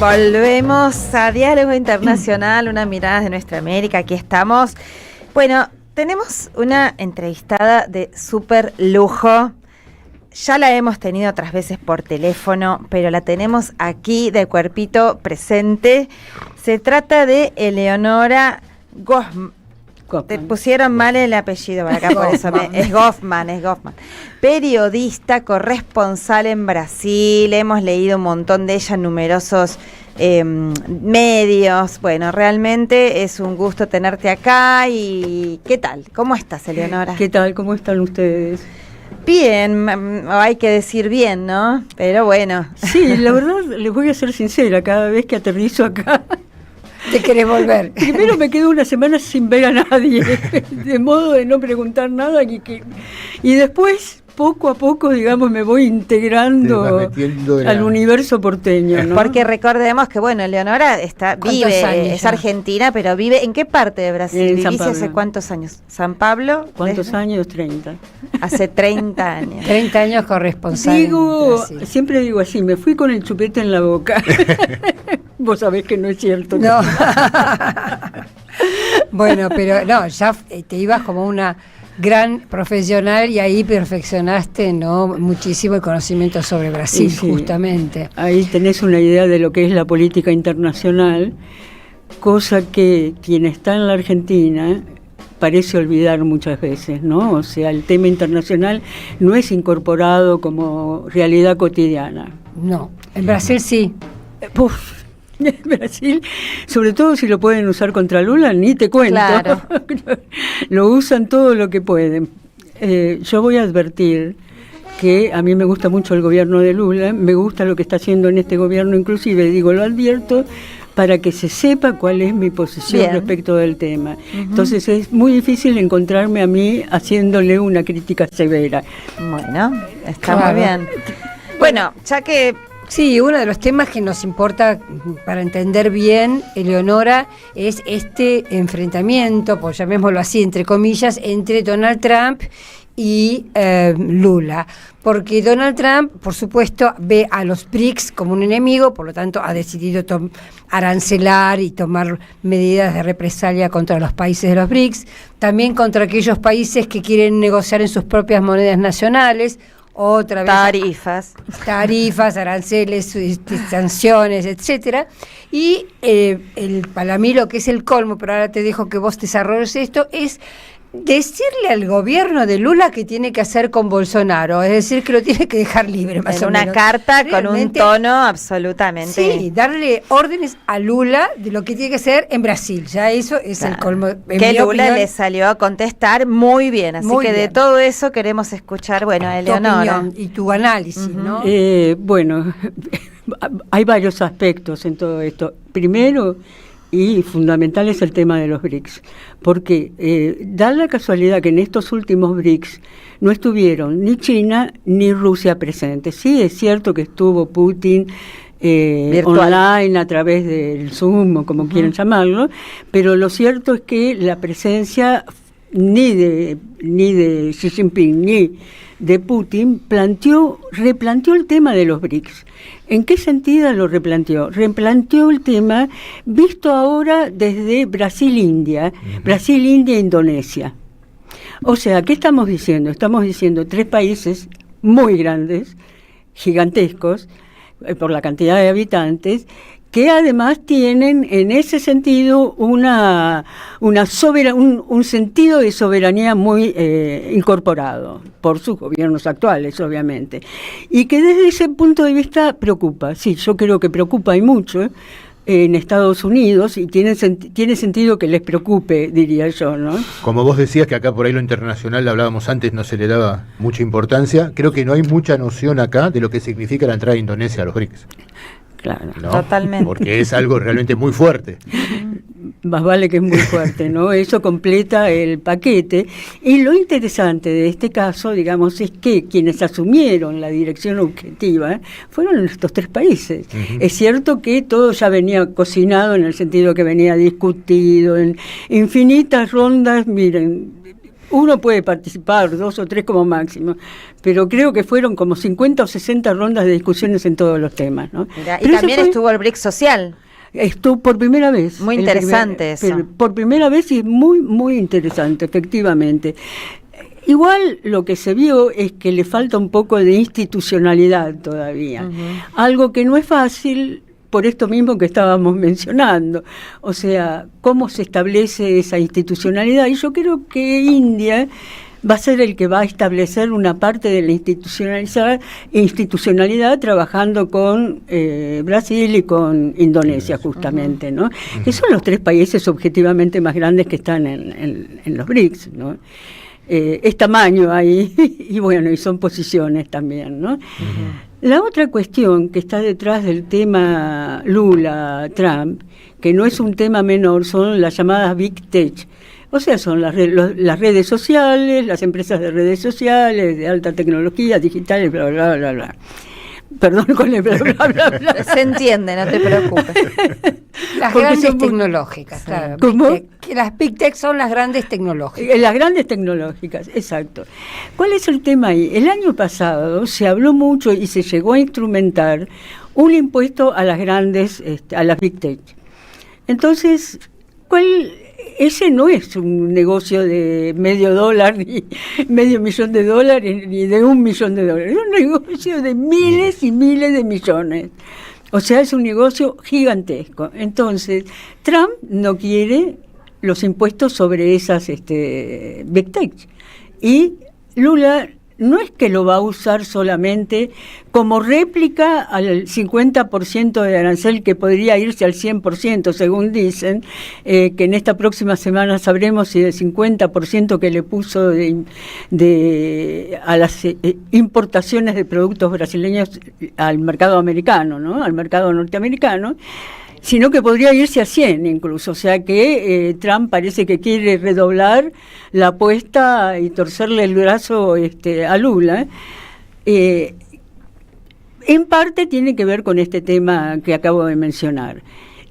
Volvemos a Diálogo Internacional, una mirada de nuestra América. Aquí estamos. Bueno, tenemos una entrevistada de súper lujo. Ya la hemos tenido otras veces por teléfono, pero la tenemos aquí de cuerpito presente. Se trata de Eleonora Goffman. Te pusieron mal el apellido por acá, por eso es Goffman. Periodista, corresponsal en Brasil, hemos leído un montón de ella en numerosos medios. Bueno, realmente es un gusto tenerte acá. ¿Y qué tal? ¿Cómo estás, Eleonora? ¿Qué tal? ¿Cómo están ustedes? Bien, hay que decir bien, ¿no? Pero bueno. Sí, la verdad, les voy a ser sincera, cada vez que aterrizo acá... ¿Te querés volver? Primero me quedo una semana sin ver a nadie, de modo de no preguntar nada, y después, poco a poco, digamos, me voy integrando al universo porteño, ¿no? Porque recordemos que, bueno, Eleonora vive, es argentina, pero vive, ¿en qué parte de Brasil? ¿Vivís hace cuántos años? ¿San Pablo? ¿Cuántos años? 30. Hace 30 años. 30 años corresponsal. Siempre digo así, me fui con el chupete en la boca. Vos sabés que no es cierto. No. Bueno, pero no, ya te ibas como una gran profesional y ahí perfeccionaste, ¿no?, muchísimo el conocimiento sobre Brasil, sí, justamente. Ahí tenés una idea de lo que es la política internacional, cosa que quien está en la Argentina parece olvidar muchas veces, ¿no? O sea, el tema internacional no es incorporado como realidad cotidiana. No, en Brasil sí. En Brasil, sobre todo si lo pueden usar contra Lula, ni te cuento. Claro. Lo usan todo lo que pueden. Yo voy a advertir que a mí me gusta mucho el gobierno de Lula, me gusta lo que está haciendo en este gobierno, inclusive, digo, lo advierto para que se sepa cuál es mi posición respecto del tema. Entonces es muy difícil encontrarme a mí haciéndole una crítica severa. Bueno, está muy bien. Bueno, ya que... Sí, uno de los temas que nos importa para entender bien, Eleonora, es este enfrentamiento, pues llamémoslo así, entre comillas, entre Donald Trump y Lula. Porque Donald Trump, por supuesto, ve a los BRICS como un enemigo, por lo tanto ha decidido arancelar y tomar medidas de represalia contra los países de los BRICS, también contra aquellos países que quieren negociar en sus propias monedas nacionales, otra vez tarifas, aranceles, sanciones, etcétera. Y para mí lo que es el colmo, pero ahora te dejo que vos desarrolles esto, es decirle al gobierno de Lula que tiene que hacer con Bolsonaro, es decir, que lo tiene que dejar libre, más o menos. Una carta realmente, con un tono absolutamente... Sí, darle órdenes a Lula de lo que tiene que hacer en Brasil, ya eso es el colmo. Que Lula le salió a contestar muy bien, así muy que bien. De todo eso queremos escuchar, bueno, a Eleonora. Y tu análisis, ¿no? Bueno, hay varios aspectos en todo esto. Primero, y fundamental, es el tema de los BRICS, porque da la casualidad que en estos últimos BRICS no estuvieron ni China ni Rusia presentes. Sí, es cierto que estuvo Putin online a través del Zoom o como quieran llamarlo, pero lo cierto es que la presencia ni de Xi Jinping ni de Putin replanteó el tema de los BRICS. ¿En qué sentido lo replanteó? Replanteó el tema visto ahora desde Brasil-India, Brasil-India-Indonesia. O sea, ¿qué estamos diciendo? Estamos diciendo 3 países muy grandes, gigantescos, por la cantidad de habitantes, que además tienen en ese sentido un sentido de soberanía muy incorporado por sus gobiernos actuales, obviamente, y que desde ese punto de vista preocupa. Sí, yo creo que preocupa y mucho en Estados Unidos, y tiene sentido que les preocupe, diría yo, ¿no? Como vos decías que acá por ahí lo internacional, hablábamos antes, no se le daba mucha importancia, creo que no hay mucha noción acá de lo que significa la entrada de Indonesia a los BRICS. Claro, ¿no? Totalmente. Porque es algo realmente muy fuerte. Más vale que es muy fuerte, ¿no? Eso completa el paquete. Y lo interesante de este caso, digamos, es que quienes asumieron la dirección objetiva fueron estos 3 países. Es cierto que todo ya venía cocinado en el sentido que venía discutido en infinitas rondas. Miren, uno puede participar, 2 o 3 como máximo, pero creo que fueron como 50 o 60 rondas de discusiones en todos los temas, ¿no? Mirá, y también estuvo el BRICS social. Estuvo por primera vez. Muy interesante eso. Por primera vez y muy, muy interesante, efectivamente. Igual lo que se vio es que le falta un poco de institucionalidad todavía. Algo que no es fácil por esto mismo que estábamos mencionando. O sea, cómo se establece esa institucionalidad. Y yo creo que India va a ser el que va a establecer una parte de la institucionalidad trabajando con Brasil y con Indonesia, justamente, ¿no? Que son los 3 países objetivamente más grandes que están en los BRICS, ¿no? Es tamaño ahí, y bueno, y son posiciones también, ¿no? La otra cuestión que está detrás del tema Lula-Trump, que no es un tema menor, son las llamadas Big Tech. O sea, son las redes sociales, las empresas de redes sociales, de alta tecnología, digitales, bla, bla, bla, bla. Perdón con el bla, bla, bla, bla. Se entiende, no te preocupes. Las Porque grandes son tecnológicas, claro. ¿Cómo? Big Tech. Que las Big Tech son las grandes tecnológicas. Las grandes tecnológicas, exacto. ¿Cuál es el tema ahí? El año pasado se habló mucho y se llegó a instrumentar un impuesto a las grandes, a las Big Tech. Entonces, ese no es un negocio de $0.5 ni $500.000 ni de $1.000.000. Es un negocio de miles y miles de millones. O sea, es un negocio gigantesco. Entonces, Trump no quiere los impuestos sobre esas Big Tech. Y Lula no es que lo va a usar solamente como réplica al 50% de arancel, que podría irse al 100%, según dicen, que en esta próxima semana sabremos si el 50% que le puso a las importaciones de productos brasileños al mercado americano, ¿no? Al mercado norteamericano, sino que podría irse a 100 incluso. O sea que Trump parece que quiere redoblar la apuesta y torcerle el brazo a Lula. En parte tiene que ver con este tema que acabo de mencionar.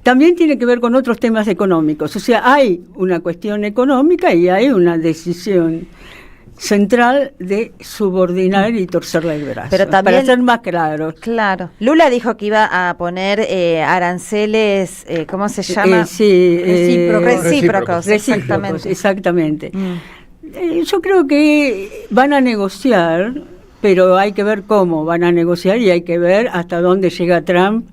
También tiene que ver con otros temas económicos. O sea, hay una cuestión económica y hay una decisión central de subordinar y torcerle el brazo. Pero también, para ser más claros. Claro. Lula dijo que iba a poner aranceles, ¿cómo se llama? Recíprocos. Exactamente. Yo creo que van a negociar, pero hay que ver cómo van a negociar y hay que ver hasta dónde llega Trump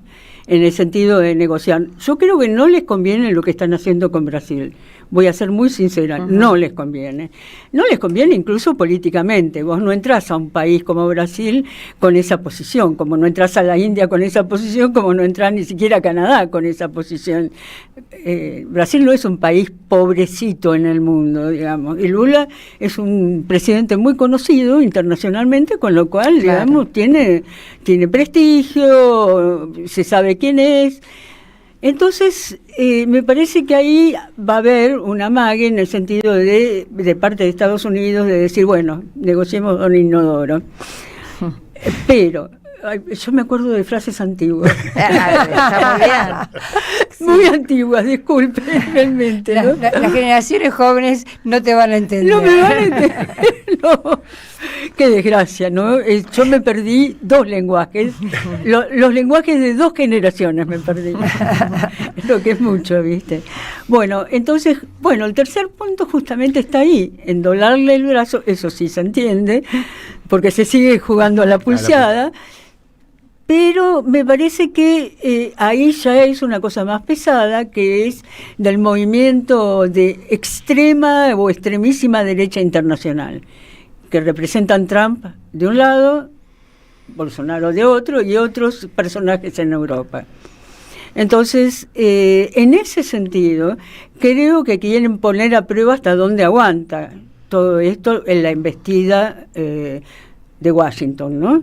en el sentido de negociar. Yo creo que no les conviene lo que están haciendo con Brasil. Voy a ser muy sincera, no les conviene. No les conviene incluso políticamente. Vos no entrás a un país como Brasil con esa posición, como no entrás a la India con esa posición, como no entrás ni siquiera a Canadá con esa posición. Brasil no es un país pobrecito en el mundo, digamos. Y Lula es un presidente muy conocido internacionalmente, con lo cual, digamos, tiene prestigio, se sabe quién es. Entonces, me parece que ahí va a haber una amague en el sentido de parte de Estados Unidos de decir, bueno, negociemos con inodoro. Pero yo me acuerdo de frases antiguas. Está muy bien. Muy antiguas, disculpe, realmente, ¿no? Las generaciones jóvenes no te van a entender. No me van a entender, no. Qué desgracia, ¿no? Yo me perdí 2 lenguajes. Los lenguajes de 2 generaciones me perdí. Lo que es mucho, ¿viste? Bueno, entonces, el tercer punto justamente está ahí, en doblarle el brazo, eso sí se entiende, porque se sigue jugando a la pulseada. Pero me parece que ahí ya es una cosa más pesada, que es del movimiento de extrema o extremísima derecha internacional, que representan Trump de un lado, Bolsonaro de otro, y otros personajes en Europa. Entonces, en ese sentido, creo que quieren poner a prueba hasta dónde aguanta todo esto en la embestida de Washington, ¿no?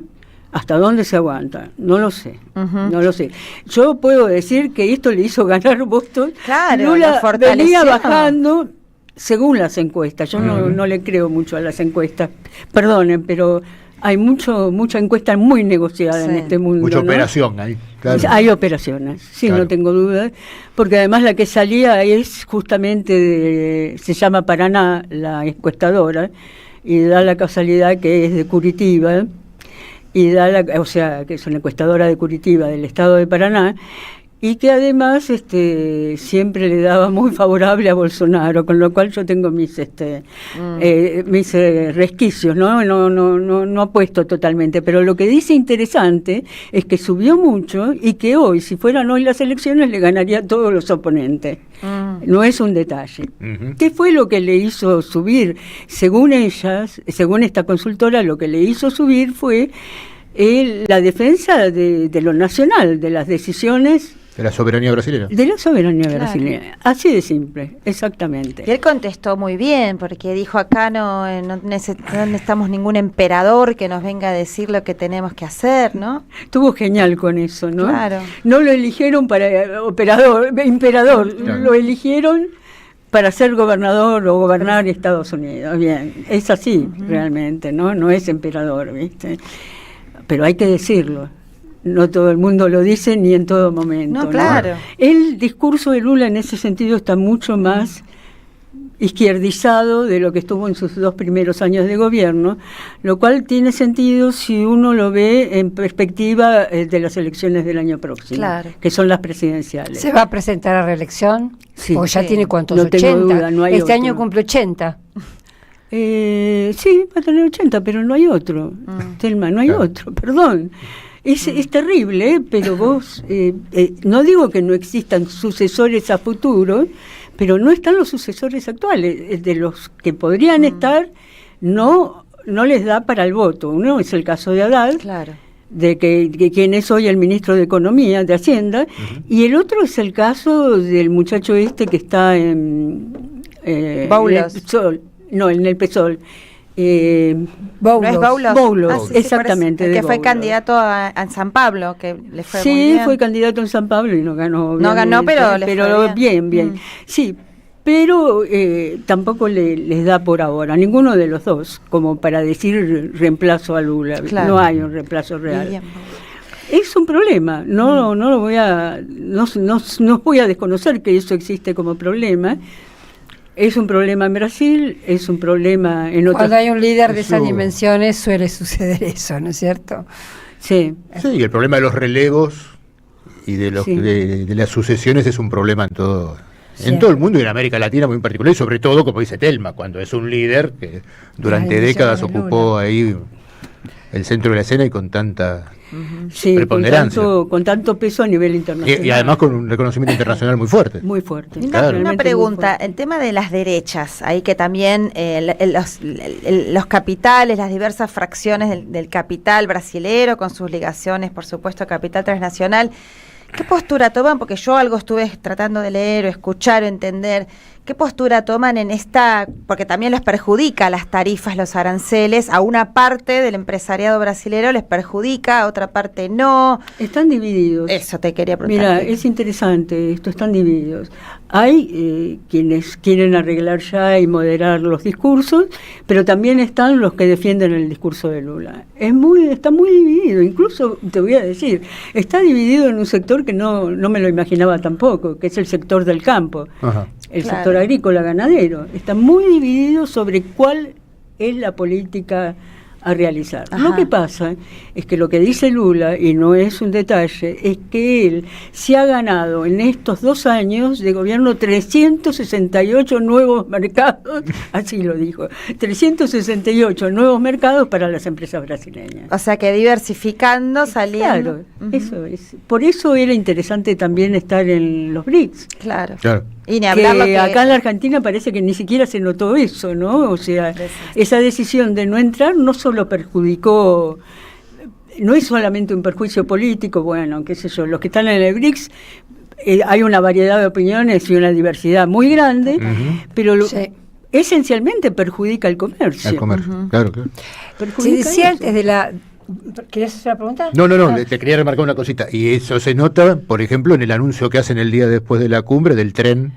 ¿Hasta dónde se aguanta? No lo sé, no lo sé. Yo puedo decir que esto le hizo ganar votos. Claro, Lula venía bajando según las encuestas. Yo no le creo mucho a las encuestas, perdonen, pero hay mucha encuesta muy negociada en este mundo. Mucha ¿no? operación ahí. Claro. Hay operaciones, sí, Claro. no tengo duda, porque además la que salía es justamente, se llama Paraná, la encuestadora, y da la casualidad que es de Curitiba, o sea, que es una encuestadora de Curitiba, del estado de Paraná, y que además siempre le daba muy favorable a Bolsonaro, con lo cual yo tengo mis resquicios, no apuesto totalmente, pero lo que dice interesante es que subió mucho y que hoy, si fueran hoy las elecciones, le ganaría a todos los oponentes. No es un detalle. Ujú. ¿Qué fue lo que le hizo subir? Según ellas, según esta consultora, lo que le hizo subir fue la defensa de lo nacional, de las decisiones De la soberanía brasileña. de la soberanía Claro. brasileña. Así de simple, exactamente. Y él contestó muy bien, porque dijo acá no necesitamos ningún emperador que nos venga a decir lo que tenemos que hacer, ¿no? Estuvo genial con eso, ¿no? Claro. No lo eligieron para imperador, Claro. lo eligieron para ser gobernador o gobernar Estados Unidos. Bien, es así realmente, ¿no? No es emperador, ¿viste? Pero hay que decirlo. No todo el mundo lo dice ni en todo momento. No, claro. El discurso de Lula en ese sentido está mucho más izquierdizado de lo que estuvo en sus 2 primeros años de gobierno, lo cual tiene sentido si uno lo ve en perspectiva de las elecciones del año próximo, Claro. que son las presidenciales. ¿Se va a presentar a reelección? Sí. ¿O ya Sí. tiene cuántos? No tengo 80. duda, no hay este otro. año cumple 80. Sí, va a tener 80, pero no hay otro. Telma, no hay Claro. otro, perdón. Es terrible, pero vos, no digo que no existan sucesores a futuro, pero no están los sucesores actuales. De los que podrían estar, no les da para el voto. Uno es el caso de Haddad, Claro. de que quien es hoy el ministro de Economía, de Hacienda, y el otro es el caso del muchacho que está en Boulos. el PSOL, no, en el PSOL. ¿No es Boulos? Boulos, Ah, sí, sí, exactamente. parece. El de que fue Boulos. candidato a San Pablo, que le fue muy Sí, bien. fue candidato en San Pablo y no ganó. No ganó, pero le fue bien. bien. Sí, pero tampoco les da por ahora, ninguno de los dos, como para decir reemplazo a Lula. Claro. No hay un reemplazo real. Bien. Es un problema, no lo voy a, no voy a desconocer que eso existe como problema. Es un problema en Brasil, es un problema en otros. Cuando hay un líder de esas Eso- dimensiones suele suceder eso, ¿no es cierto? Sí, Sí, y el problema de los relevos y de Sí. de las sucesiones es un problema en todo Siempre. el mundo y en América Latina muy en particular, y sobre todo, como dice Telma, cuando es un líder que durante Las décadas dimensiones de ocupó ahí el centro de la escena y con tanta... sí, con Preponderancia. con tanto peso a nivel internacional. Y además con un reconocimiento internacional muy fuerte. Muy fuerte. Una, Claro. una realmente pregunta, muy fuerte. el tema de las derechas, ahí que también los capitales, las diversas fracciones del capital brasilero, con sus ligaciones, por supuesto, capital transnacional, ¿qué postura toman? Porque yo algo estuve tratando de leer o escuchar o entender. ¿Qué postura toman en esta? Porque también les perjudica las tarifas, los aranceles. A una parte del empresariado brasilero les perjudica, a otra parte no. Están divididos. Eso te quería preguntar. Mira, es interesante, esto están divididos. Hay quienes quieren arreglar ya y moderar los discursos, pero también están los que defienden el discurso de Lula. Está muy dividido, incluso te voy a decir, está dividido en un sector que no me lo imaginaba tampoco, que es el sector del campo, Ajá. el Claro. sector agrícola ganadero. Está muy dividido sobre cuál es la política a realizar. Ajá. Lo que pasa es que lo que dice Lula, y no es un detalle, es que él se ha ganado en estos 2 años de gobierno 368 nuevos mercados, así lo dijo, 368 nuevos mercados para las empresas brasileñas. O sea que diversificando, saliendo. Claro, eso es. Por eso era interesante también estar en los BRICS. Claro. Claro. Y ni hablar lo que Acá en la Argentina parece que ni siquiera se notó eso, ¿no? O sea, esa decisión de no entrar no solo perjudicó, no es solamente un perjuicio político, bueno, qué sé yo, los que están en el BRICS, hay una variedad de opiniones y una diversidad muy grande, Ujú. pero Sí. esencialmente perjudica el comercio. Al comercio. Claro, claro. Se Perjudica decía eso. antes de la... ¿Querías hacer la pregunta? No, Ah. te quería remarcar una cosita. Y eso se nota, por ejemplo, en el anuncio que hacen el día después de la cumbre del tren,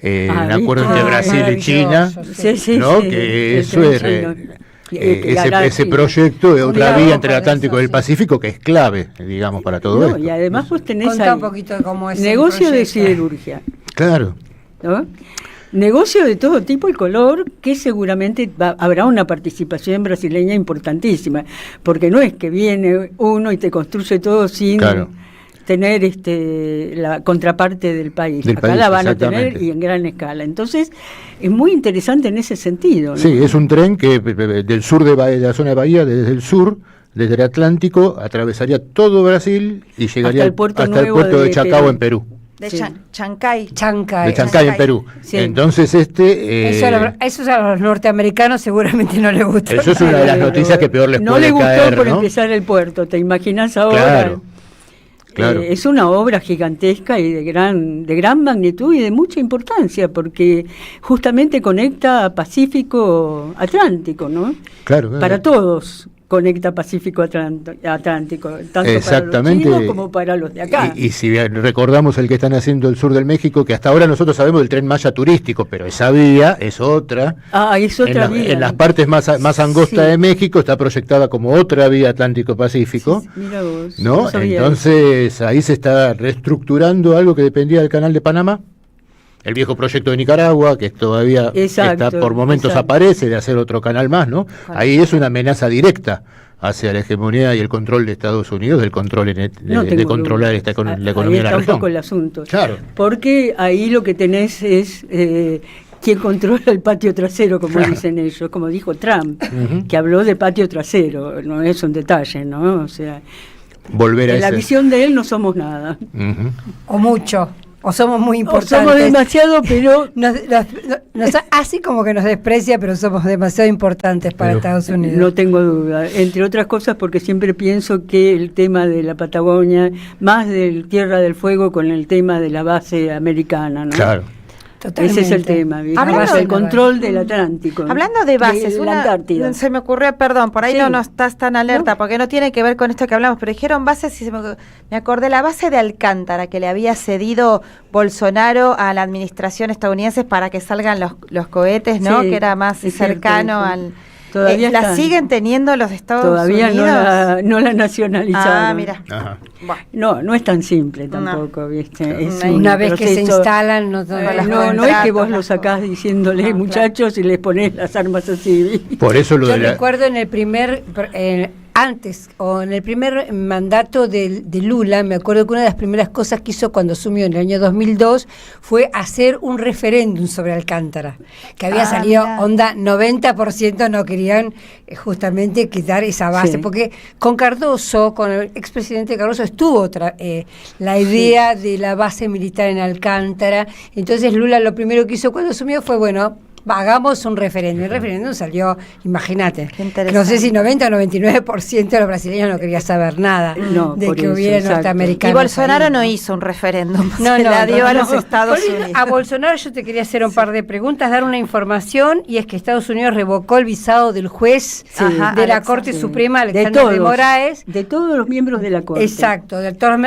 un acuerdo ¿viste? entre Brasil y China, Maravilloso, Sí, sí, ¿no? sí, Que el eso tren es chino. ese proyecto de otra vía entre el Atlántico y el Pacífico, que es clave, digamos, para todo esto. Y además vos tenés Contá un poquito de cómo es negocio de siderurgia. Claro. ¿No? Negocio de todo tipo y color, que seguramente habrá una participación brasileña importantísima, porque no es que viene uno y te construye todo sin tener la contraparte del país. Acá la van a tener y en gran escala. Entonces, es muy interesante en ese sentido, ¿no? Sí, es un tren que del sur de la zona de Bahía, desde el sur, desde el Atlántico, atravesaría todo Brasil y llegaría hasta el puerto de Chacao, en Perú. De Chancay. De Chancay, en Perú. Sí. Entonces, eso a los norteamericanos seguramente no les gusta. Eso es una de las noticias que peor les puede caer, ¿no? No le gustó por empezar el puerto, ¿te imaginas ahora? Claro. Es una obra gigantesca y de gran magnitud y de mucha importancia, porque justamente conecta Pacífico Atlántico, ¿no? Claro. Para todos. Conecta Pacífico Atlántico, tanto para los chinos como para los de acá. Y si recordamos el que están haciendo el sur del México, que hasta ahora nosotros sabemos del Tren Maya turístico, pero esa vía es otra. Es otra vía. En las partes más angostas de México está proyectada como otra vía Atlántico-Pacífico. Mira vos. ¿No? Entonces ahí se está reestructurando algo que dependía del Canal de Panamá. El viejo proyecto de Nicaragua, que todavía por momentos aparece, de hacer otro canal más, ¿no? Ahí es una amenaza directa hacia la hegemonía y el control de Estados Unidos, del control de controlar la economía de la región. Ahí está un poco el asunto. Claro. Porque ahí lo que tenés es quien controla el patio trasero, como dicen ellos, como dijo Trump, que habló de patio trasero, no es un detalle, ¿no? O sea, en la visión de él no somos nada. O mucho. O somos muy importantes. O somos demasiado, pero... así como que nos desprecia, pero somos demasiado importantes para Estados Unidos. No tengo duda. Entre otras cosas porque siempre pienso que el tema de la Patagonia, más del Tierra del Fuego con el tema de la base americana, ¿no? Claro. Totalmente. Ese es el tema, hablando del control del Atlántico. Hablando de bases, se me ocurrió, perdón, por ahí no estás tan alerta, porque no tiene que ver con esto que hablamos, pero dijeron bases y me acordé la base de Alcántara que le había cedido Bolsonaro a la administración estadounidense para que salgan los cohetes, ¿no? Que era más cercano al... Todavía ¿la siguen teniendo los Estados Unidos? Todavía no la nacionalizaron. Mira. No es tan simple tampoco, ¿viste? Es una vez que se instalan, no es que vos lo sacás diciéndole muchachos y les ponés las armas así. Por eso Yo recuerdo en el primer... antes, o en el primer mandato de Lula, me acuerdo que una de las primeras cosas que hizo cuando asumió en el año 2002 fue hacer un referéndum sobre Alcántara, que había salido, 90% no querían justamente quitar esa base, porque con Cardoso, con el expresidente Cardoso, estuvo la idea de la base militar en Alcántara. Entonces Lula lo primero que hizo cuando asumió fue, hagamos un referéndum. El referéndum salió, imagínate, no sé si 90 o 99% de los brasileños no quería saber nada de que hubiera norteamericanos. Y Bolsonaro no hizo un referéndum, la dio a los Estados Unidos. A Bolsonaro yo te quería hacer un par de preguntas, dar una información, y es que Estados Unidos revocó el visado del juez de la Corte Suprema, Alexander de Moraes. De todos los miembros de la Corte. Exacto,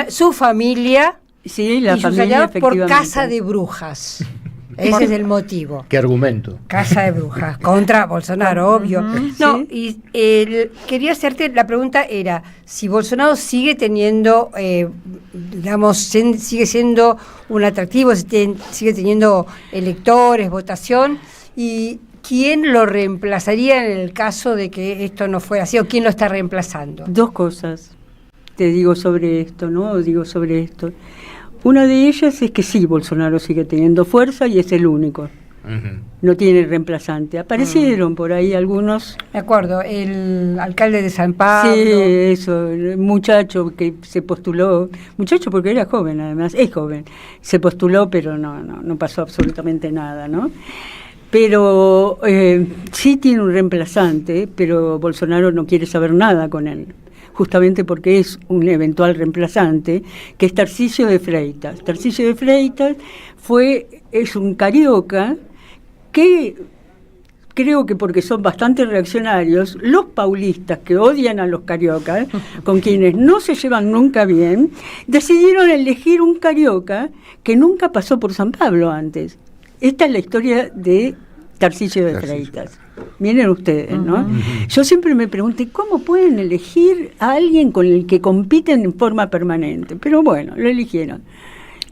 su familia y sus aliados por casa de brujas. Ese es el motivo. ¿Qué argumento? Casa de brujas, contra Bolsonaro, obvio. Y quería hacerte, la pregunta era, si Bolsonaro sigue teniendo, sigue siendo un atractivo, sigue teniendo electores, votación, y ¿quién lo reemplazaría en el caso de que esto no fuera así, o quién lo está reemplazando? Dos cosas te digo sobre esto, Una de ellas es que sí, Bolsonaro sigue teniendo fuerza y es el único. No tiene reemplazante. Aparecieron por ahí algunos. De acuerdo, el alcalde de San Pablo. Sí, eso, el muchacho que se postuló, muchacho porque era joven además, es joven, se postuló pero no pasó absolutamente nada, ¿no? Pero sí tiene un reemplazante, pero Bolsonaro no quiere saber nada con él, justamente porque es un eventual reemplazante, que es Tarcísio de Freitas. Tarcísio de Freitas es un carioca que, creo que porque son bastante reaccionarios, los paulistas que odian a los cariocas, con quienes no se llevan nunca bien, decidieron elegir un carioca que nunca pasó por San Pablo antes. Esta es la historia de Tarcísio de Freitas. Miren ustedes, ¿no? Yo siempre me pregunté, ¿cómo pueden elegir a alguien con el que compiten en forma permanente? Pero bueno, lo eligieron.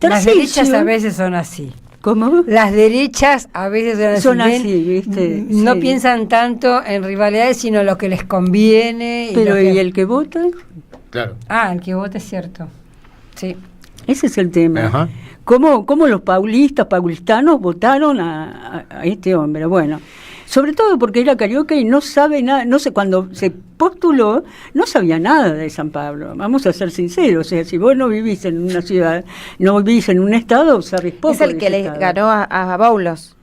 Las derechas a veces son así. ¿Cómo? Las derechas a veces son así, ¿viste? No piensan tanto en rivalidades, sino en lo que les conviene. Pero ¿y el que vota? Claro. Ah, el que vota es cierto. Sí. Ese es el tema. Ajá. ¿Cómo los paulistanos votaron a este hombre? Bueno, sobre todo porque era carioca y no sabe nada, no sé, cuando se postuló, no sabía nada de San Pablo, vamos a ser sinceros, o sea, si vos no vivís en una ciudad, no vivís en un estado, sabés poco. Es el que le ganó a Boulos.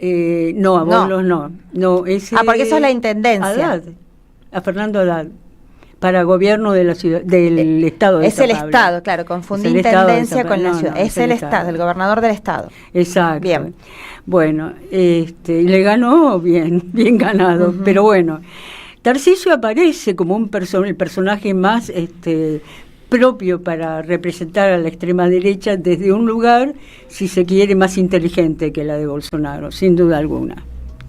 No, a Boulos no. Ese, porque eso es la intendencia. A Fernando Haddad. Para gobierno de la ciudad, del estado de San Pablo. Es el estado, claro, confundí intendencia con la ciudad. Es el estado, el gobernador del estado. Exacto. Bien. Bueno, le ganó bien ganado, pero bueno, Tarcisio aparece como el personaje más propio para representar a la extrema derecha desde un lugar, si se quiere, más inteligente que la de Bolsonaro, sin duda alguna.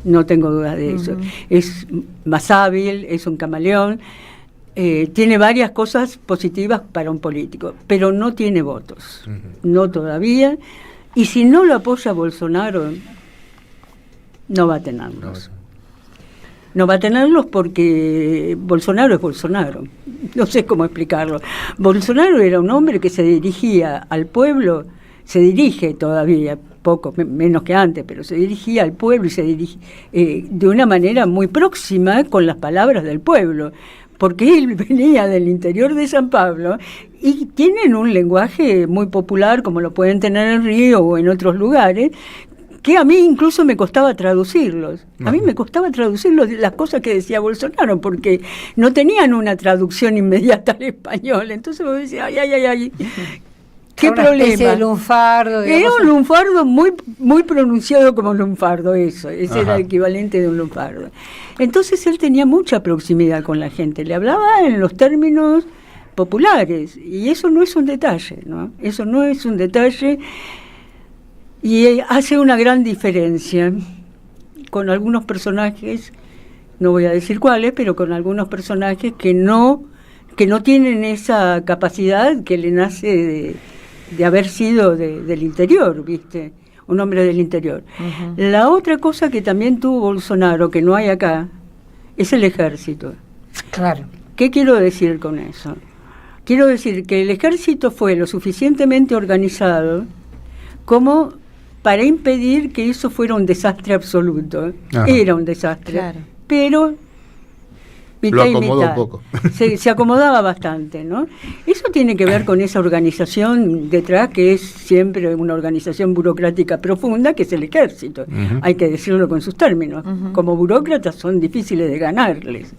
No tengo dudas de eso. Es más hábil, es un camaleón. Tiene varias cosas positivas para un político, pero no tiene votos, no todavía, y si no lo apoya Bolsonaro, no va a tenerlos. No va a tenerlos porque Bolsonaro es Bolsonaro, no sé cómo explicarlo. Bolsonaro era un hombre que se dirigía al pueblo, se dirige todavía, poco menos que antes, pero se dirigía al pueblo y se dirige de una manera muy próxima con las palabras del pueblo, porque él venía del interior de San Pablo y tienen un lenguaje muy popular, como lo pueden tener en Río o en otros lugares, que a mí incluso me costaba traducirlos. A mí me costaba traducirlos, las cosas que decía Bolsonaro, porque no tenían una traducción inmediata al español. Entonces vos decías, ay. ¿Qué problema? De lunfardo. Era un lunfardo muy pronunciado como lunfardo, eso. Ese era el equivalente de un lunfardo. Entonces él tenía mucha proximidad con la gente. Le hablaba en los términos populares. Y eso no es un detalle, ¿no? Eso no es un detalle. Y hace una gran diferencia con algunos personajes, no voy a decir cuáles, pero con algunos personajes que no tienen esa capacidad que le nace de haber sido del interior, ¿viste? Un hombre del interior. La otra cosa que también tuvo Bolsonaro, que no hay acá, es el ejército. Claro. ¿Qué quiero decir con eso? Quiero decir que el ejército fue lo suficientemente organizado como para impedir que eso fuera un desastre absoluto. Era un desastre. Claro. Pero lo acomodó un poco. Se acomodaba bastante, ¿no? Eso tiene que ver con esa organización detrás, que es siempre una organización burocrática profunda, que es el ejército. Hay que decirlo con sus términos. Como burócratas son difíciles de ganarles.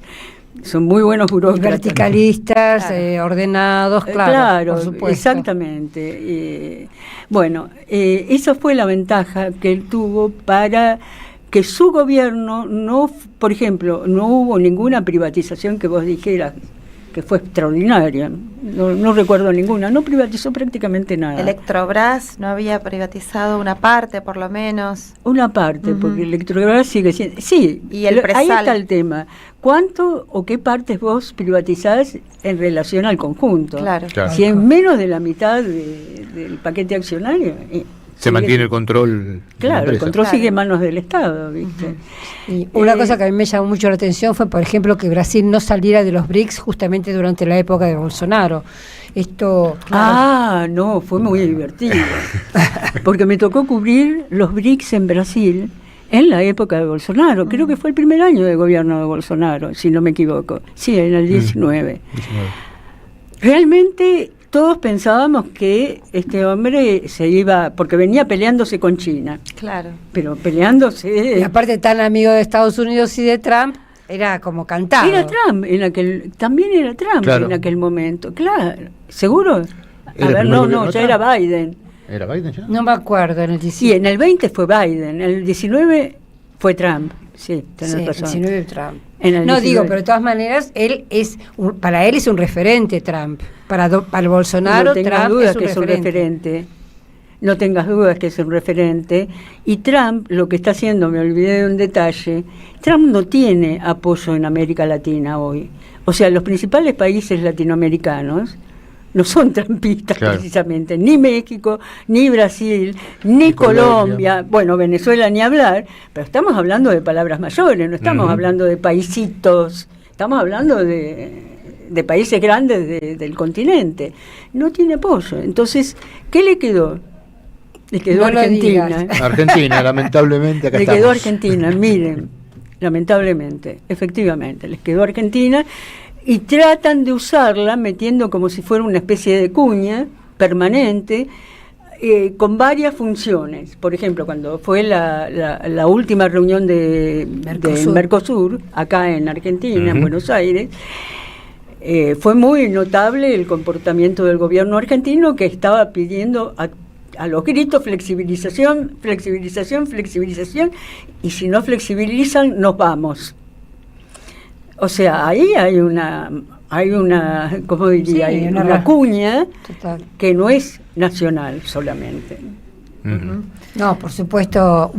Son muy buenos burócratas. Verticalistas, ordenados, claro, por supuesto. Exactamente. Bueno, esa fue la ventaja que él tuvo para que su gobierno por ejemplo, no hubo ninguna privatización que vos dijeras que fue extraordinaria. No recuerdo ninguna. No privatizó prácticamente nada. Electrobras no había privatizado una parte, por lo menos. Una parte, porque Electrobras sigue siendo... Sí, y el Presal. Ahí está el tema. ¿Cuánto o qué partes vos privatizás en relación al conjunto? Claro. Si es menos de la mitad del paquete accionario... Se mantiene el control. Claro, el control sigue en manos del Estado, ¿viste? Y una cosa que a mí me llamó mucho la atención fue, por ejemplo, que Brasil no saliera de los BRICS justamente durante la época de Bolsonaro. Esto... No, fue muy divertido. Porque me tocó cubrir los BRICS en Brasil en la época de Bolsonaro. Creo que fue el primer año de gobierno de Bolsonaro, si no me equivoco. Sí, en el 19. Realmente... Todos pensábamos que este hombre se iba, porque venía peleándose con China. Claro. Pero peleándose... Y aparte tan amigo de Estados Unidos y de Trump, era como cantado. Era Trump, también era Trump en aquel momento, claro. ¿Seguro? A ver, no, ya era Biden. ¿Era Biden ya? No me acuerdo, en el 19. Sí, en el 20 fue Biden, en el 19 fue Trump. Sí, tenés razón. El 19 Trump. No digo, pero de todas maneras, para él es un referente Trump. Para el Bolsonaro, no tengo Trump dudas es un que es un referente. no tengas dudas que es un referente. Y Trump, lo que está haciendo, me olvidé de un detalle, Trump no tiene apoyo en América Latina hoy. O sea, los principales países latinoamericanos no son trumpistas, claro, precisamente, ni México, ni Brasil, ni Colombia, bueno, Venezuela ni hablar, pero estamos hablando de palabras mayores, no estamos hablando de paisitos, estamos hablando de países grandes del continente. No tiene apoyo. Entonces, ¿qué le quedó? Le quedó Argentina. Argentina, lamentablemente, acá le quedó Argentina, miren, lamentablemente, efectivamente, les quedó Argentina y tratan de usarla metiendo como si fuera una especie de cuña permanente, con varias funciones. Por ejemplo, cuando fue la última reunión de Mercosur, acá en Argentina, en Buenos Aires, fue muy notable el comportamiento del gobierno argentino, que estaba pidiendo a los gritos flexibilización, y si no flexibilizan, nos vamos. O sea, ahí hay una ¿cómo diría? Sí, hay una cuña total, que no es nacional solamente. No, por supuesto,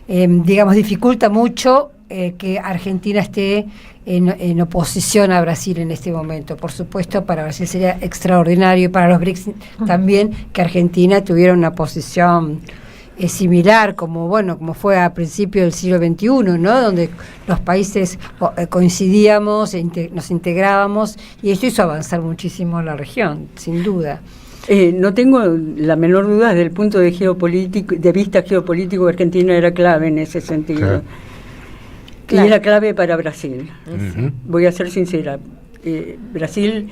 digamos, dificulta mucho que Argentina esté en oposición a Brasil en este momento. Por supuesto, para Brasil sería extraordinario, para los BRICS también, que Argentina tuviera una posición similar, como fue a principios del siglo XXI, ¿no? Donde los países coincidíamos, nos integrábamos, y esto hizo avanzar muchísimo la región, sin duda. No tengo la menor duda, desde el punto de vista geopolítico, Argentina era clave en ese sentido. Claro. Y era clave para Brasil. Voy a ser sincera. Brasil,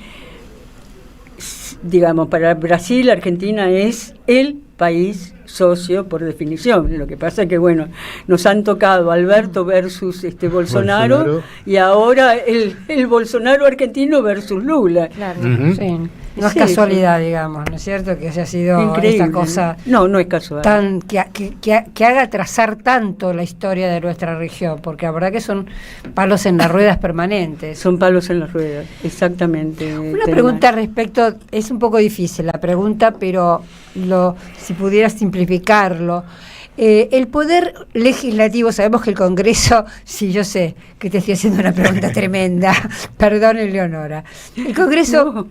digamos, para Brasil, Argentina es el país socio por definición. Lo que pasa es que, bueno, nos han tocado Alberto versus Bolsonaro, y ahora el Bolsonaro argentino versus Lula. Claro. Sí. No es casualidad, digamos, ¿no es cierto? Que haya sido increíble, esta cosa. No es casual. Que haga trazar tanto la historia de nuestra región, porque la verdad que son palos en las ruedas permanentes. Son palos en las ruedas, exactamente. Una pregunta respecto, es un poco difícil la pregunta, pero si pudieras simplificarlo. El poder legislativo, sabemos que el Congreso, sí, yo sé que te estoy haciendo una pregunta tremenda, perdón, Eleonora. El Congreso... No.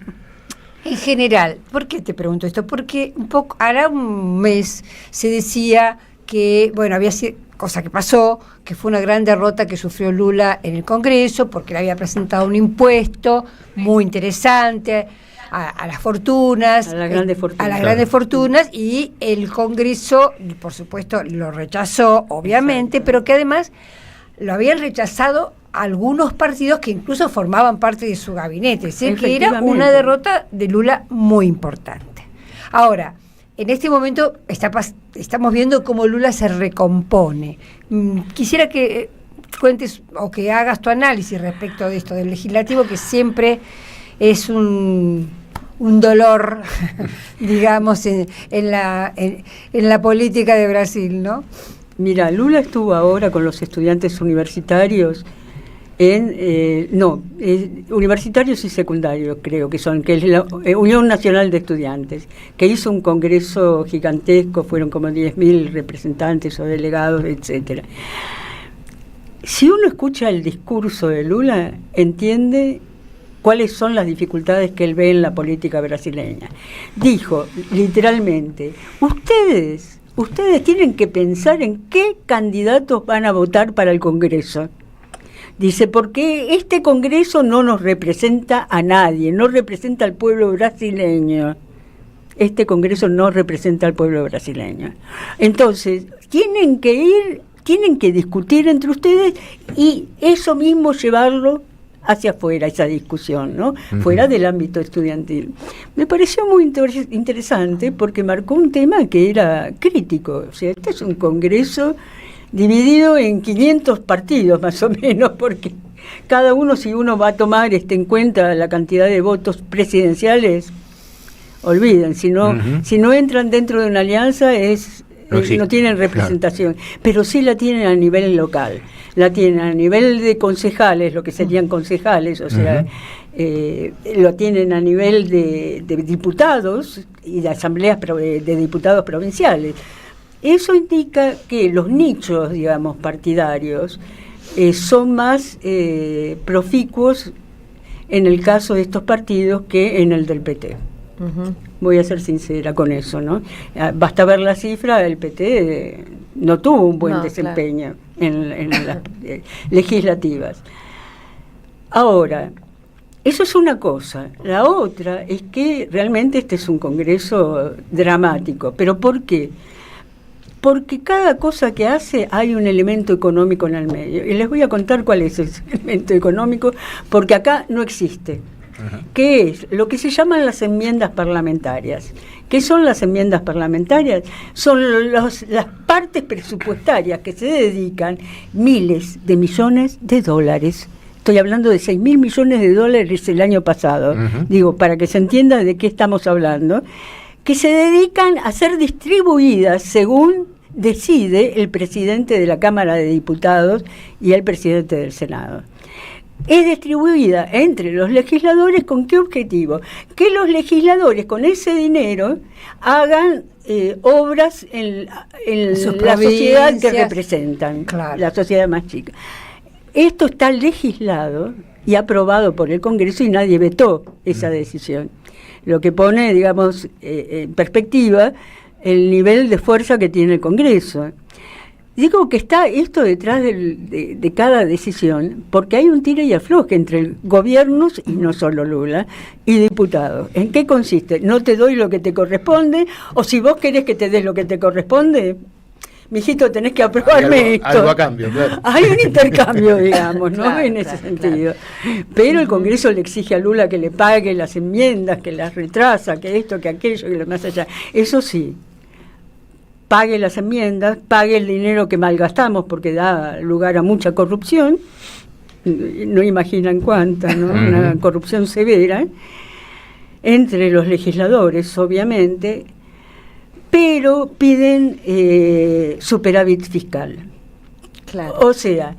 En general, ¿por qué te pregunto esto? Porque hará un mes se decía que, había sido cosa que pasó, que fue una gran derrota que sufrió Lula en el Congreso, porque le había presentado un impuesto muy interesante a las fortunas, a las grandes fortunas, y el Congreso, por supuesto, lo rechazó, obviamente, pero que además lo habían rechazado algunos partidos que incluso formaban parte de su gabinete, que era una derrota de Lula muy importante. Ahora, en este momento estamos viendo cómo Lula se recompone. Quisiera que cuentes o que hagas tu análisis respecto de esto del legislativo, que siempre es un dolor, digamos, en la política de Brasil, ¿no? Mira, Lula estuvo ahora con los estudiantes universitarios universitarios y secundarios, creo que es la Unión Nacional de Estudiantes, que hizo un congreso gigantesco, fueron como 10.000 representantes o delegados, etcétera. Si uno escucha el discurso de Lula, entiende cuáles son las dificultades que él ve en la política brasileña. Dijo, literalmente, ustedes tienen que pensar en qué candidatos van a votar para el Congreso. Dice, porque este Congreso no nos representa a nadie, no representa al pueblo brasileño. Este Congreso no representa al pueblo brasileño. Entonces, tienen que discutir entre ustedes y eso mismo llevarlo hacia afuera, esa discusión, ¿no? Fuera del ámbito estudiantil. Me pareció muy interesante porque marcó un tema que era crítico. O sea, este es un Congreso dividido en 500 partidos más o menos, porque cada uno, si uno va a tomar en cuenta la cantidad de votos presidenciales, olviden, si no entran dentro de una alianza no tienen representación, pero sí la tienen a nivel local, la tienen a nivel de concejales, lo que serían concejales, o sea, lo tienen a nivel de diputados y de asambleas de diputados provinciales. Eso indica que los nichos, digamos, partidarios son más proficuos en el caso de estos partidos que en el del PT. Voy a ser sincera con eso, ¿no? Basta ver la cifra, el PT no tuvo un buen desempeño en las legislativas. Ahora, eso es una cosa. La otra es que realmente este es un congreso dramático. ¿Pero por qué? Porque cada cosa que hace hay un elemento económico en el medio. Y les voy a contar cuál es ese elemento económico, porque acá no existe. ¿Qué es? Lo que se llaman las enmiendas parlamentarias. ¿Qué son las enmiendas parlamentarias? Son las partes presupuestarias que se dedican miles de millones de dólares. Estoy hablando de 6.000 millones de dólares el año pasado. Digo, para que se entienda de qué estamos hablando. Que se dedican a ser distribuidas según decide el presidente de la Cámara de Diputados y el presidente del Senado. Es distribuida entre los legisladores. ¿Con qué objetivo? Que los legisladores con ese dinero hagan obras en la sociedad que representan, la sociedad más chica. Esto está legislado y aprobado por el Congreso y nadie vetó esa decisión. Lo que pone, digamos, en perspectiva el nivel de fuerza que tiene el Congreso. Digo que está esto detrás de cada decisión, porque hay un tira y afloje entre gobiernos, y no solo Lula, y diputados. ¿En qué consiste? ¿No te doy lo que te corresponde? ¿O si vos querés que te des lo que te corresponde? Mijito, tenés que aprobarme esto. Algo a cambio, claro. Hay un intercambio, digamos, ¿no? Claro, en ese sentido. Claro. Pero el Congreso le exige a Lula que le pague las enmiendas, que las retrasa, que esto, que aquello, que lo más allá. Eso sí, pague las enmiendas, pague el dinero que malgastamos porque da lugar a mucha corrupción, no imaginan cuánta, ¿no? Una corrupción severa, entre los legisladores, obviamente, pero piden superávit fiscal. Claro. O sea,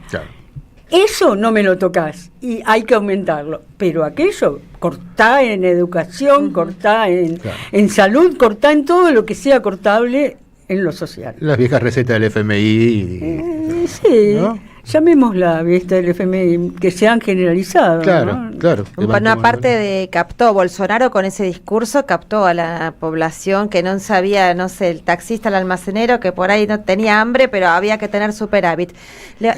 eso no me lo tocas y hay que aumentarlo, pero aquello cortá en educación, cortá en salud, cortá en todo lo que sea cortable en lo social. Las viejas recetas del FMI. Sí, ¿no? Llamémosla, ¿viste? El FMI, que se han generalizado. Claro, ¿no? Claro. Una parte captó, Bolsonaro con ese discurso captó a la población que no sabía, no sé, el taxista, el almacenero, que por ahí no tenía hambre, pero había que tener superávit.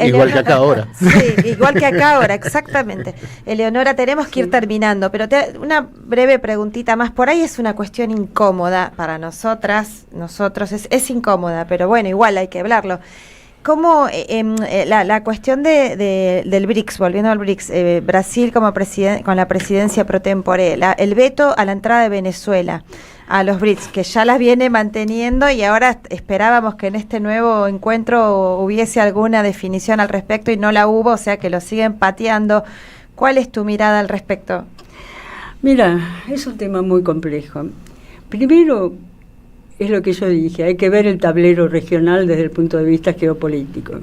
Igual que acá ahora. Sí, igual que acá ahora, exactamente. Eleonora, tenemos que ir terminando, pero una breve preguntita más. Por ahí es una cuestión incómoda para nosotros, es incómoda, pero bueno, igual hay que hablarlo. ¿Cómo la cuestión del BRICS, volviendo al BRICS, Brasil con la presidencia pro tempore, el veto a la entrada de Venezuela a los BRICS, que ya las viene manteniendo y ahora esperábamos que en este nuevo encuentro hubiese alguna definición al respecto y no la hubo, o sea que lo siguen pateando? ¿Cuál es tu mirada al respecto? Mira, es un tema muy complejo. Primero, es lo que yo dije, hay que ver el tablero regional desde el punto de vista geopolítico.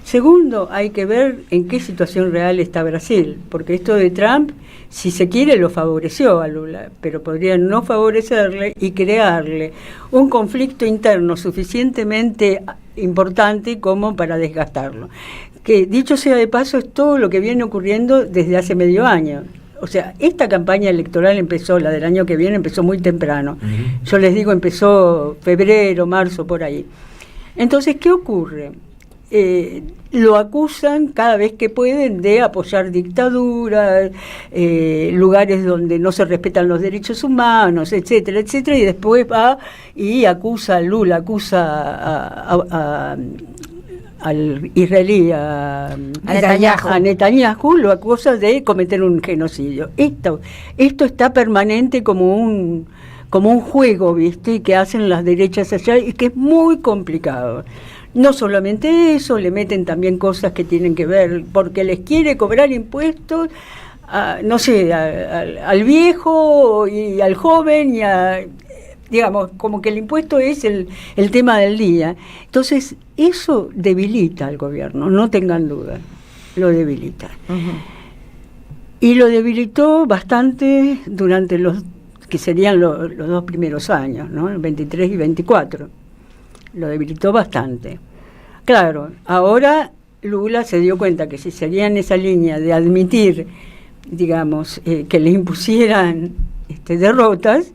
Segundo, hay que ver en qué situación real está Brasil, porque esto de Trump, si se quiere, lo favoreció a Lula, pero podría no favorecerle y crearle un conflicto interno suficientemente importante como para desgastarlo. Que, dicho sea de paso, es todo lo que viene ocurriendo desde hace medio año. O sea, esta campaña electoral empezó, la del año que viene, empezó muy temprano. Yo les digo, empezó febrero, marzo, por ahí. Entonces, ¿qué ocurre? Lo acusan cada vez que pueden de apoyar dictaduras, lugares donde no se respetan los derechos humanos, etcétera, etcétera, y después va y acusa a Lula, acusa al israelí, a Netanyahu, lo acusa de cometer un genocidio. Esto está permanente como un juego, ¿viste? Que hacen las derechas allá y que es muy complicado. No solamente eso, le meten también cosas que tienen que ver, porque les quiere cobrar impuestos, no sé, al viejo y al joven y digamos, como que el impuesto es el tema del día. Entonces, eso debilita al gobierno, no tengan duda, lo debilita. Y lo debilitó bastante durante los que serían los 2 primeros años, ¿no? 23 y 24. Lo debilitó bastante. Claro, ahora Lula se dio cuenta que si seguía en esa línea de admitir, digamos, que le impusieran derrotas,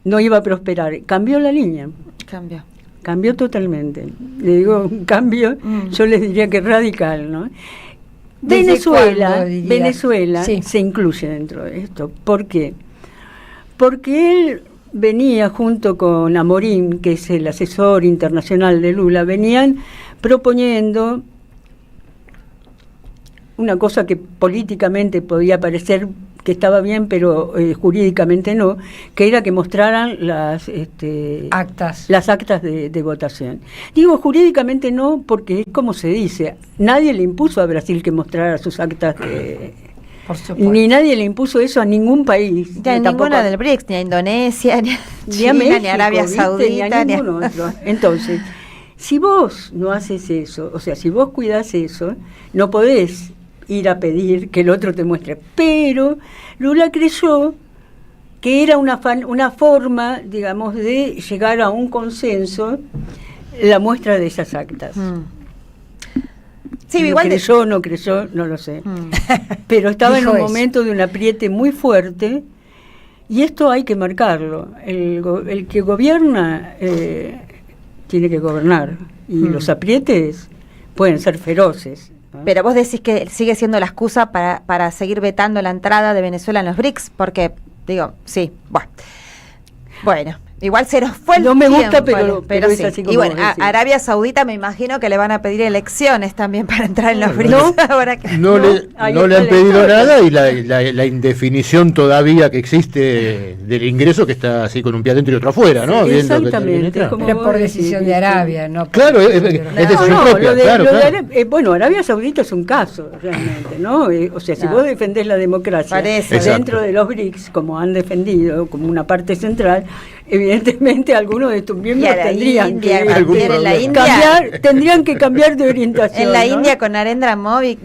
no iba a prosperar. Cambió la línea. Cambió totalmente. Le digo, un cambio, yo les diría que radical, ¿no? Venezuela sí. Se incluye dentro de esto. ¿Por qué? Porque él venía junto con Amorim, que es el asesor internacional de Lula, venían proponiendo una cosa que políticamente podía parecer que estaba bien, pero jurídicamente no, que era que mostraran las actas de votación. Digo jurídicamente no, porque es como se dice, nadie le impuso a Brasil que mostrara sus actas ni nadie le impuso eso a ningún país. Ni a ninguna del BRICS, ni a Indonesia, ni a China, México, ni a Arabia Saudita, ni a ningún otro. Entonces, si vos no haces eso, o sea, si vos cuidás eso, no podés ir a pedir que el otro te muestre. Pero Lula creyó que era una forma, digamos, de llegar a un consenso la muestra de esas actas. Sí, igual creyó, no creyó, no lo sé. Pero estaba en un momento de un apriete muy fuerte, y esto hay que marcarlo. El que gobierna tiene que gobernar, y los aprietes pueden ser feroces. Pero vos decís que sigue siendo la excusa para seguir vetando la entrada de Venezuela en los BRICS, porque, digo, sí, bueno, igual se nos fue el tiempo. No me gusta, pero sí. Es así como y bueno, a Arabia Saudita me imagino que le van a pedir elecciones también para entrar en los BRICS. Ahora que no le han pedido nada, y la indefinición todavía que existe del ingreso, que está así con un pie adentro y otro afuera, ¿no? Sí, exactamente. Pero por decisión de Arabia, ¿no? Claro, es decisión propia. Claro. Bueno, Arabia Saudita es un caso, realmente, ¿no? O sea, si vos defendés la democracia dentro de los BRICS, como han defendido, como una parte central, evidentemente algunos de estos miembros tendrían que cambiar de orientación. En la India con Narendra Modi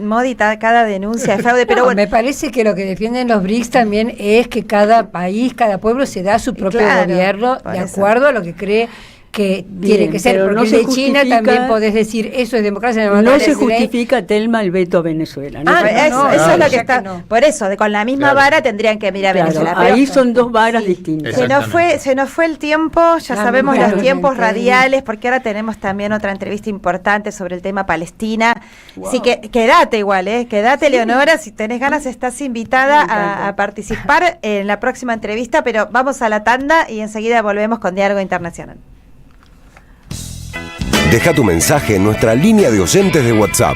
cada denuncia de fraude, pero bueno, me parece que lo que defienden los BRICS también es que cada país, cada pueblo se da su propio gobierno de acuerdo a lo que cree que tiene que ser, porque no de China también podés decir eso es democracia. No se justifica, Telma, el veto a Venezuela. Eso es lo que está. Por eso, con la misma vara tendrían que mirar a Venezuela. Ahí son dos varas distintas. Se nos fue el tiempo, ya sabemos los tiempos radiales, porque ahora tenemos también otra entrevista importante sobre el tema Palestina. Así que quédate igual, quédate, Leonora, si tenés ganas estás invitada a participar en la próxima entrevista, pero vamos a la tanda y enseguida volvemos con Diálogo Internacional. Deja tu mensaje en nuestra línea de oyentes de WhatsApp